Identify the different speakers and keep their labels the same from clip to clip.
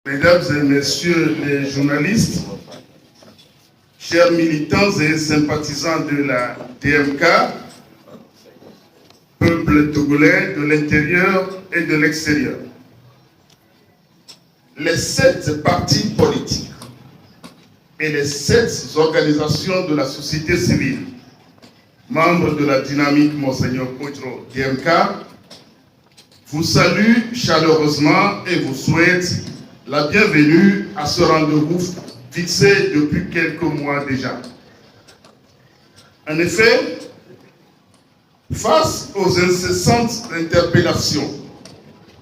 Speaker 1: Mesdames et messieurs les journalistes, chers militants et sympathisants de la DMK, peuple togolais de l'intérieur et de l'extérieur, les 7 partis politiques et les 7 organisations de la société civile, membres de la dynamique Monseigneur Poitro DMK, vous saluent chaleureusement et vous souhaitent la bienvenue à ce rendez-vous fixé depuis quelques mois déjà. En effet, face aux incessantes interpellations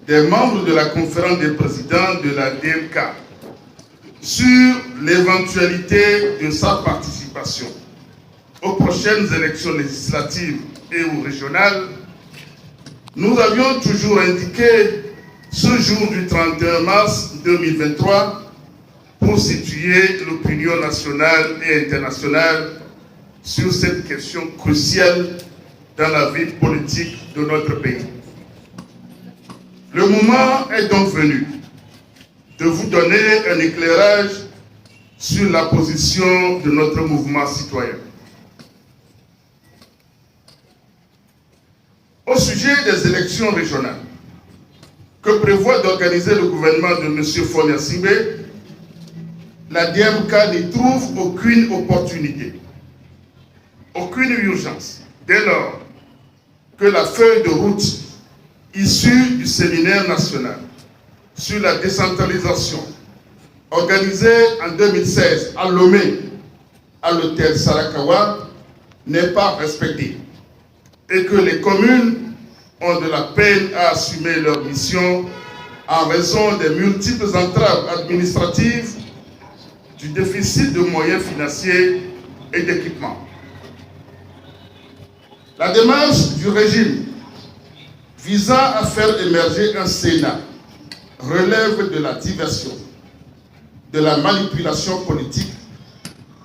Speaker 1: des membres de la conférence des présidents de la DMK sur l'éventualité de sa participation aux prochaines élections législatives et ou régionales, nous avions toujours indiqué ce jour du 31 mars 2023 pour situer l'opinion nationale et internationale sur cette question cruciale dans la vie politique de notre pays. Le moment est donc venu de vous donner un éclairage sur la position de notre mouvement citoyen. Au sujet des élections régionales que prévoit d'organiser le gouvernement de M. Faure Gnassingbé, la DMK n'y trouve aucune opportunité, aucune urgence, dès lors que la feuille de route issue du séminaire national sur la décentralisation, organisé en 2016 à Lomé, à l'hôtel Sarakawa, n'est pas respectée et que les communes ont de la peine à assumer leur mission en raison des multiples entraves administratives, du déficit de moyens financiers et d'équipements. La démarche du régime visant à faire émerger un Sénat relève de la diversion, de la manipulation politique,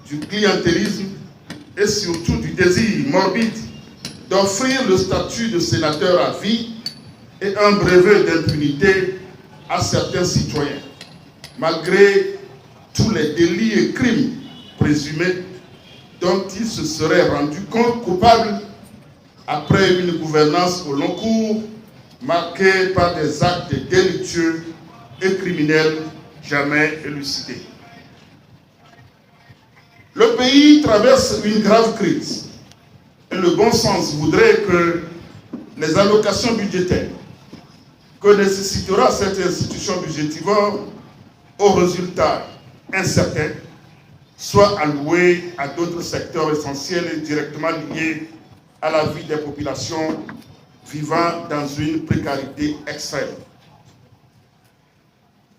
Speaker 1: du clientélisme et surtout du désir morbide d'offrir le statut de sénateur à vie et un brevet d'impunité à certains citoyens, malgré tous les délits et crimes présumés dont ils se seraient rendus compte coupables après une gouvernance au long cours marquée par des actes délictueux et criminels jamais élucidés. Le pays traverse une grave crise. Et le bon sens voudrait que les allocations budgétaires que nécessitera cette institution budgétivore aux résultats incertains soient allouées à d'autres secteurs essentiels et directement liés à la vie des populations vivant dans une précarité extrême.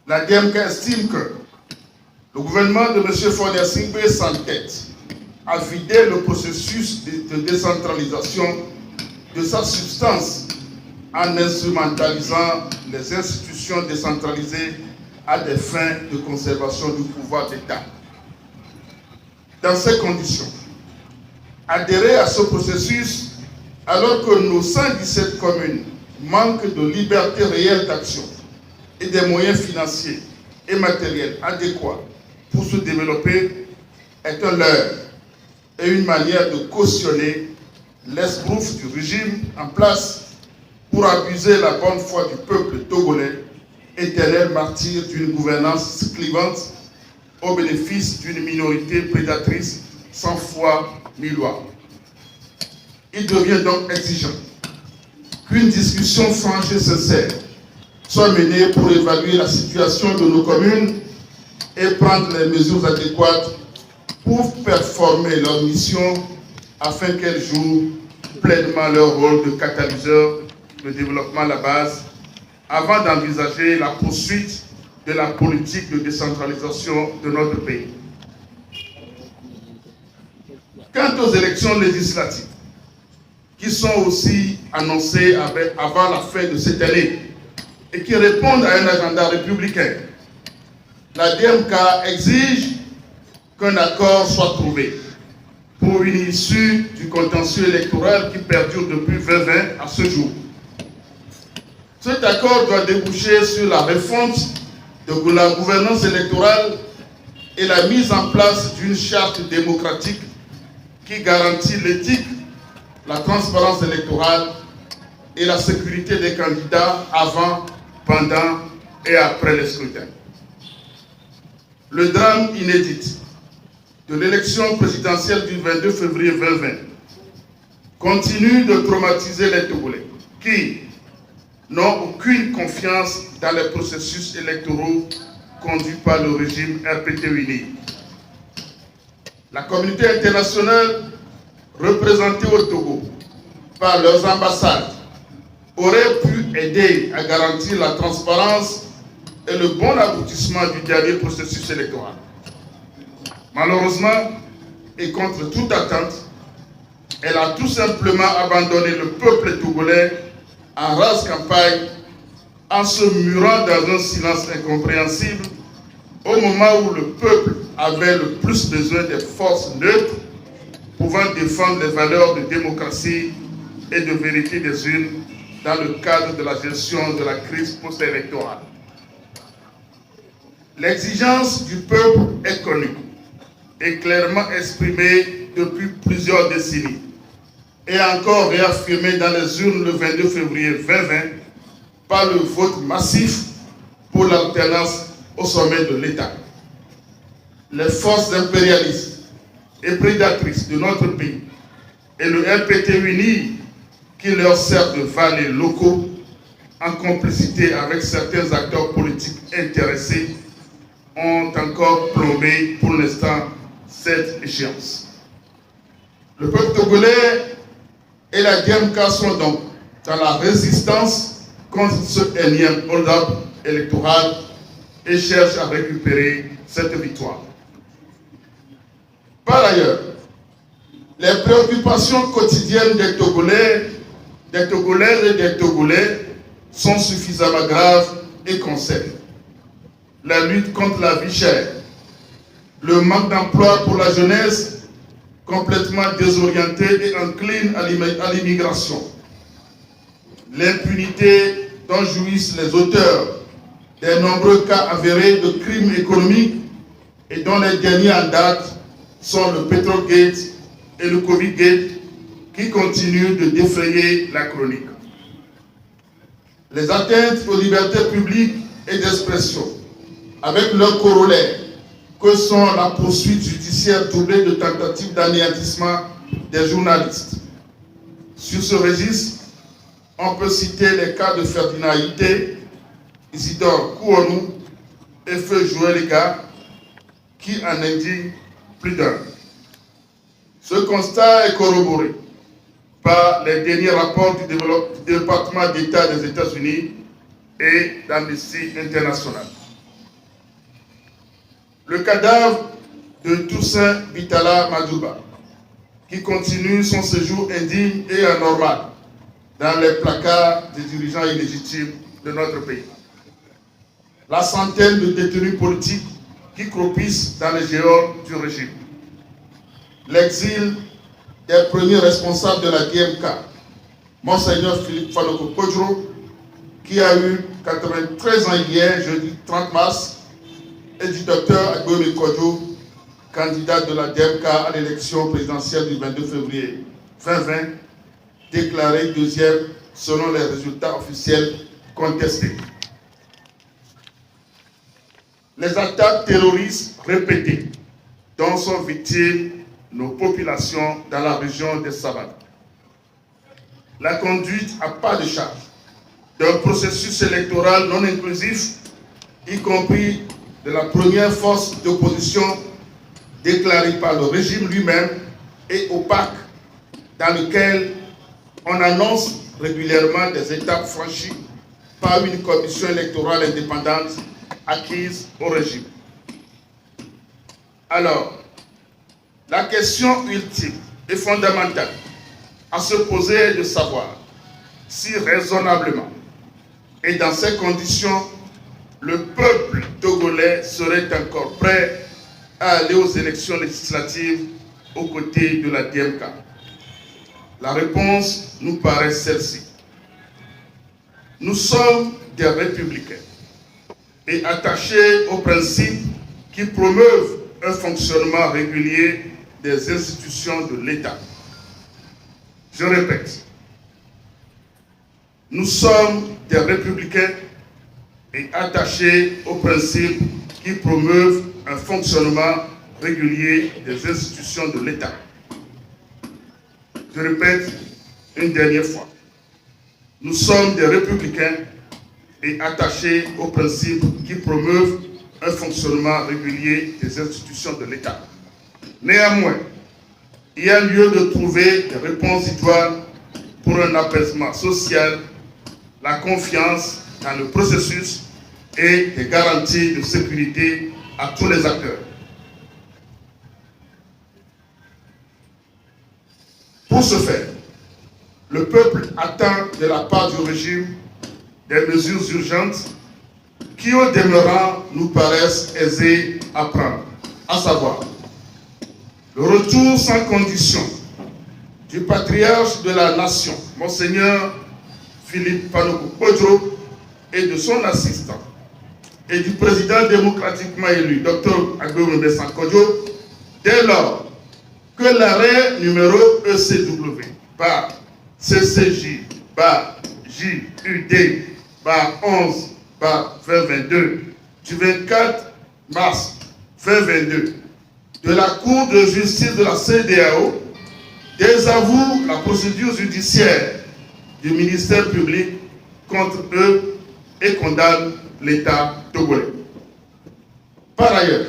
Speaker 1: La DMK estime que le gouvernement de M. Faure Gnassingbé s'entête à vider le processus de décentralisation de sa substance en instrumentalisant les institutions décentralisées à des fins de conservation du pouvoir d'État. Dans ces conditions, adhérer à ce processus alors que nos 117 communes manquent de liberté réelle d'action et des moyens financiers et matériels adéquats pour se développer est un leurre et une manière de cautionner l'esbrouffe du régime en place pour abuser la bonne foi du peuple togolais, éternel martyr d'une gouvernance clivante au bénéfice d'une minorité prédatrice sans foi ni loi. Il devient donc exigeant qu'une discussion franche et sincère soit menée pour évaluer la situation de nos communes et prendre les mesures adéquates pour performer leur mission afin qu'elles jouent pleinement leur rôle de catalyseur de développement à la base avant d'envisager la poursuite de la politique de décentralisation de notre pays. Quant aux élections législatives, qui sont aussi annoncées avant la fin de cette année et qui répondent à un agenda républicain, la DMK exige qu'un accord soit trouvé pour une issue du contentieux électoral qui perdure depuis 2020 à ce jour. Cet accord doit déboucher sur la refonte de la gouvernance électorale et la mise en place d'une charte démocratique qui garantit l'éthique, la transparence électorale et la sécurité des candidats avant, pendant et après les scrutins. Le drame inédit de l'élection présidentielle du 22 février 2020 continue de traumatiser les Togolais qui n'ont aucune confiance dans les processus électoraux conduits par le régime RPT-UNI. La communauté internationale représentée au Togo par leurs ambassades aurait pu aider à garantir la transparence et le bon aboutissement du dernier processus électoral. Malheureusement, et contre toute attente, elle a tout simplement abandonné le peuple togolais en rase campagne, en se murant dans un silence incompréhensible, au moment où le peuple avait le plus besoin des forces neutres pouvant défendre les valeurs de démocratie et de vérité des urnes dans le cadre de la gestion de la crise post-électorale. L'exigence du peuple est connue et clairement exprimée depuis plusieurs décennies et encore réaffirmée dans les urnes le 22 février 2020 par le vote massif pour l'alternance au sommet de l'État. Les forces impérialistes et prédatrices de notre pays et le RPT-UNI qui leur sert de valets locaux en complicité avec certains acteurs politiques intéressés ont encore plombé pour l'instant cette échéance. Le peuple togolais et la DMK sont donc dans la résistance contre ce énième hold-up électoral et cherchent à récupérer cette victoire. Par ailleurs, les préoccupations quotidiennes des Togolais, des Togolaises et des Togolais sont suffisamment graves et concernent la lutte contre la vie chère, le manque d'emploi pour la jeunesse complètement désorientée et incline à l'immigration, l'impunité dont jouissent les auteurs des nombreux cas avérés de crimes économiques et dont les derniers en date sont le Petrogate et le Covid-Gate qui continuent de défrayer la chronique. Les atteintes aux libertés publiques et d'expression, avec leur corollaire, que sont la poursuite judiciaire doublée de tentatives d'anéantissement des journalistes. Sur ce registre, on peut citer les cas de Ferdinand Ité, Isidore Kouonou et Feu Joël Lega, qui en indignent plus d'un. Ce constat est corroboré par les derniers rapports du département d'État des États-Unis et d'Amnesty International. Le cadavre de Toussaint Bitala Madouba, qui continue son séjour indigne et anormal dans les placards des dirigeants illégitimes de notre pays. La centaine de détenus politiques qui croupissent dans les géoles du régime. L'exil des premiers responsables de la DMK, Monseigneur Philippe Faloko Kodjo, qui a eu 93 ans hier, jeudi 30 mars, et du docteur Agoué Kodjo, candidat de la DMK à l'élection présidentielle du 22 février 2020, déclaré deuxième selon les résultats officiels contestés. Les attaques terroristes répétées dont sont victimes nos populations dans la région des Savanes. La conduite à pas de charge d'un processus électoral non inclusif, y compris de la première force d'opposition déclarée par le régime lui-même et opaque, dans lequel on annonce régulièrement des étapes franchies par une commission électorale indépendante acquise au régime. Alors, la question ultime et fondamentale à se poser est de savoir si raisonnablement et dans ces conditions, le peuple togolais serait encore prêt à aller aux élections législatives aux côtés de la DMK. La réponse nous paraît celle-ci. Nous sommes des républicains et attachée aux principes qui promeuvent un fonctionnement régulier des institutions de l'État. Je répète, nous sommes des républicains et attachés aux principes qui promeuvent un fonctionnement régulier des institutions de l'État. Je répète une dernière fois, nous sommes des républicains et attachés aux principes qui promeuvent un fonctionnement régulier des institutions de l'État. Néanmoins, il y a lieu de trouver des réponses idoines pour un apaisement social, la confiance dans le processus et des garanties de sécurité à tous les acteurs. Pour ce faire, le peuple attend de la part du régime des mesures urgentes qui, au demeurant, nous paraissent aisées à prendre, à savoir le retour sans condition du patriarche de la nation, Monseigneur Philippe Paluku-Podjo, et de son assistant, et du président démocratiquement élu, Dr Agbemebe Sankodjo, dès lors que l'arrêt numéro ECW, par CCJ, par JUD, par 11, par 2022, du 24 mars 2022, de la Cour de justice de la CEDEAO, désavoue la procédure judiciaire du ministère public contre eux et condamne l'État togolais. Par ailleurs,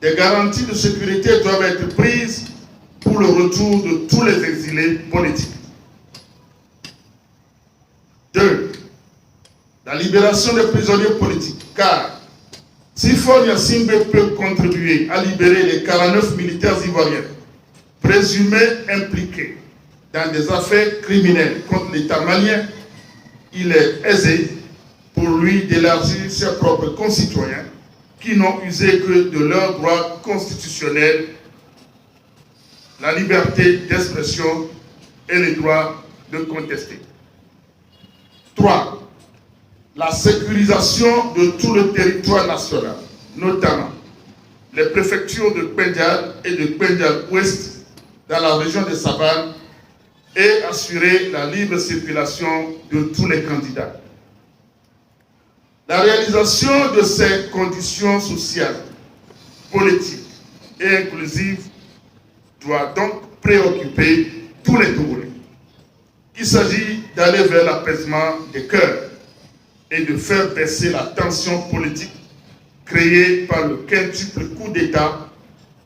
Speaker 1: des garanties de sécurité doivent être prises pour le retour de tous les exilés politiques. 2. La libération des prisonniers politiques, car si Faure Gnassingbé peut contribuer à libérer les 49 militaires ivoiriens présumés impliqués dans des affaires criminelles contre l'État malien, il est aisé pour lui d'élargir ses propres concitoyens qui n'ont usé que de leurs droits constitutionnels, la liberté d'expression et les droits de contester. 3. La sécurisation de tout le territoire national, notamment les préfectures de Kpendial et de Kpendial-Ouest dans la région de Savane, et assurer la libre circulation de tous les candidats. La réalisation de ces conditions sociales, politiques et inclusives doit donc préoccuper tous les Togolais. Il s'agit d'aller vers l'apaisement des cœurs et de faire baisser la tension politique créée par le quintuple coup d'État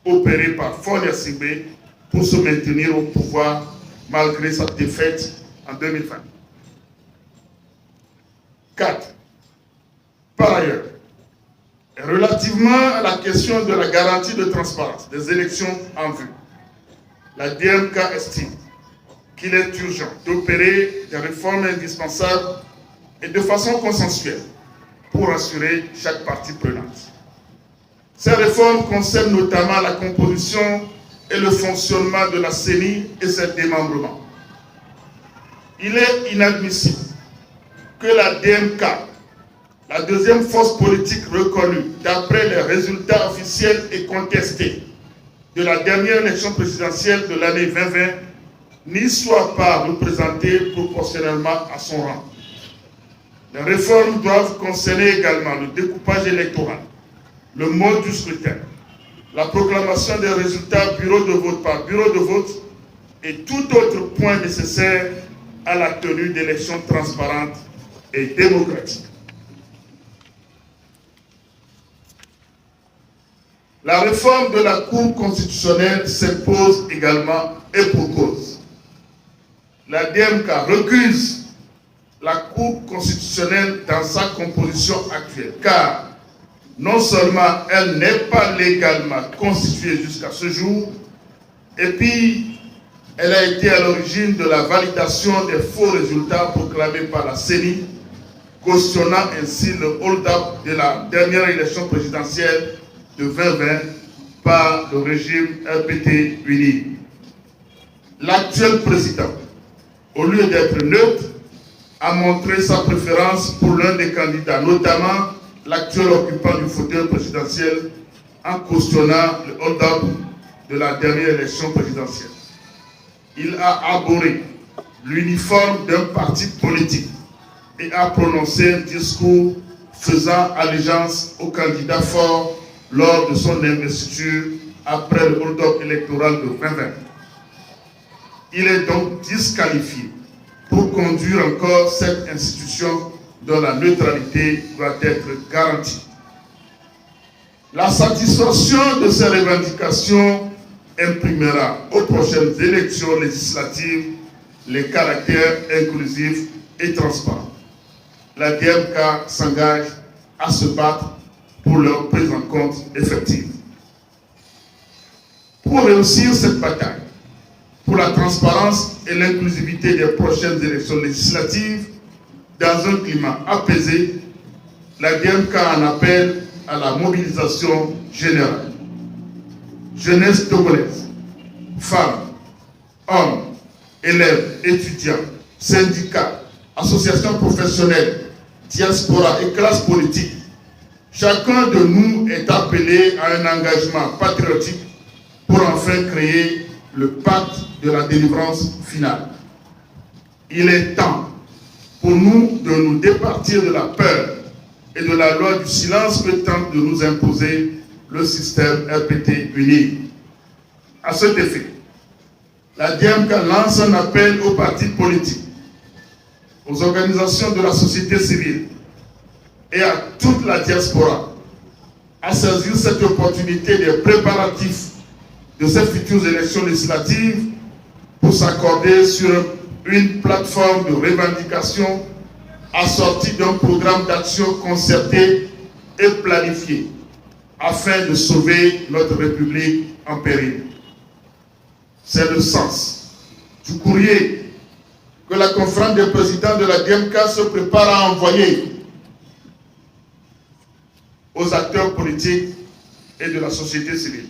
Speaker 1: opéré par Faure Gnassingbé pour se maintenir au pouvoir malgré sa défaite en 2020. 4. Par ailleurs, relativement à la question de la garantie de transparence des élections en vue, la DMK estime qu'il est urgent d'opérer des réformes indispensables et de façon consensuelle pour assurer chaque partie prenante. Ces réformes concernent notamment la composition et le fonctionnement de la CENI et ses démembrements. Il est inadmissible que la DMK, la deuxième force politique reconnue d'après les résultats officiels et contestés de la dernière élection présidentielle de l'année 2020, n'y soit pas représentée proportionnellement à son rang. Les réformes doivent concerner également le découpage électoral, le mode du scrutin, la proclamation des résultats bureau de vote par bureau de vote et tout autre point nécessaire à la tenue d'élections transparentes et démocratiques. La réforme de la Cour constitutionnelle s'impose également et pour cause. La DMK recuse la Cour constitutionnelle dans sa composition actuelle, car non seulement elle n'est pas légalement constituée jusqu'à ce jour, et puis elle a été à l'origine de la validation des faux résultats proclamés par la CENI, cautionnant ainsi le hold-up de la dernière élection présidentielle de 2020 par le régime RPT uni. L'actuel président, au lieu d'être neutre, a montré sa préférence pour l'un des candidats, notamment l'actuel occupant du fauteuil présidentiel en cautionnant le hold-up de la dernière élection présidentielle. Il a abhorré l'uniforme d'un parti politique et a prononcé un discours faisant allégeance au candidat fort lors de son investiture après le hold-up électoral de 2020. Il est donc disqualifié pour conduire encore cette institution dont la neutralité doit être garantie. La satisfaction de ces revendications imprimera aux prochaines élections législatives les caractères inclusifs et transparents. La DMK s'engage à se battre pour leur prise en compte effective. Pour réussir cette bataille, pour la transparence et l'inclusivité des prochaines élections législatives, dans un climat apaisé, la DMK en appelle à la mobilisation générale. Jeunesse togolaise, femmes, hommes, élèves, étudiants, syndicats, associations professionnelles, diaspora et classes politiques, chacun de nous est appelé à un engagement patriotique pour enfin créer le pacte de la délivrance finale. Il est temps pour nous de nous départir de la peur et de la loi du silence que tente de nous imposer le système RPT uni. À cet effet, la DMK lance un appel aux partis politiques, aux organisations de la société civile et à toute la diaspora à saisir cette opportunité des préparatifs de ces futures élections législatives pour s'accorder sur une plateforme de revendication assortie d'un programme d'action concerté et planifié afin de sauver notre République en péril. C'est le sens du courrier que la conférence des présidents de la DMK se prépare à envoyer aux acteurs politiques et de la société civile.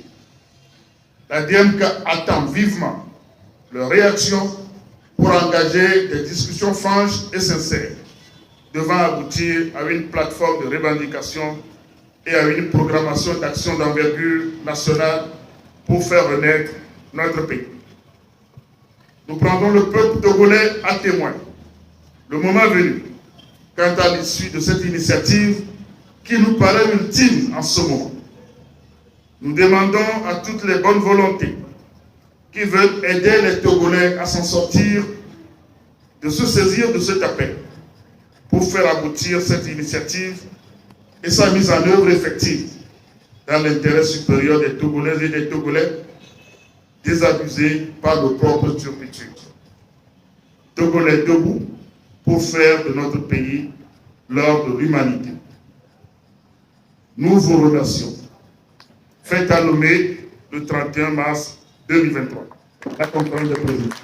Speaker 1: La DMK attend vivement leur réaction pour engager des discussions franches et sincères devant aboutir à une plateforme de revendication et à une programmation d'action d'envergure nationale pour faire renaître notre pays. Nous prendrons le peuple togolais à témoin. Le moment venu, quant à l'issue de cette initiative qui nous paraît ultime en ce moment. Nous demandons à toutes les bonnes volontés qui veulent aider les Togolais à s'en sortir de se saisir de cet appel pour faire aboutir cette initiative et sa mise en œuvre effective dans l'intérêt supérieur des Togolaises et des Togolais désabusés par nos propres turpitudes. Togolais debout pour faire de notre pays l'or de l'humanité. Nous vous remercions. Faites à nommer le 31 mars 2023. La conférence des présidents.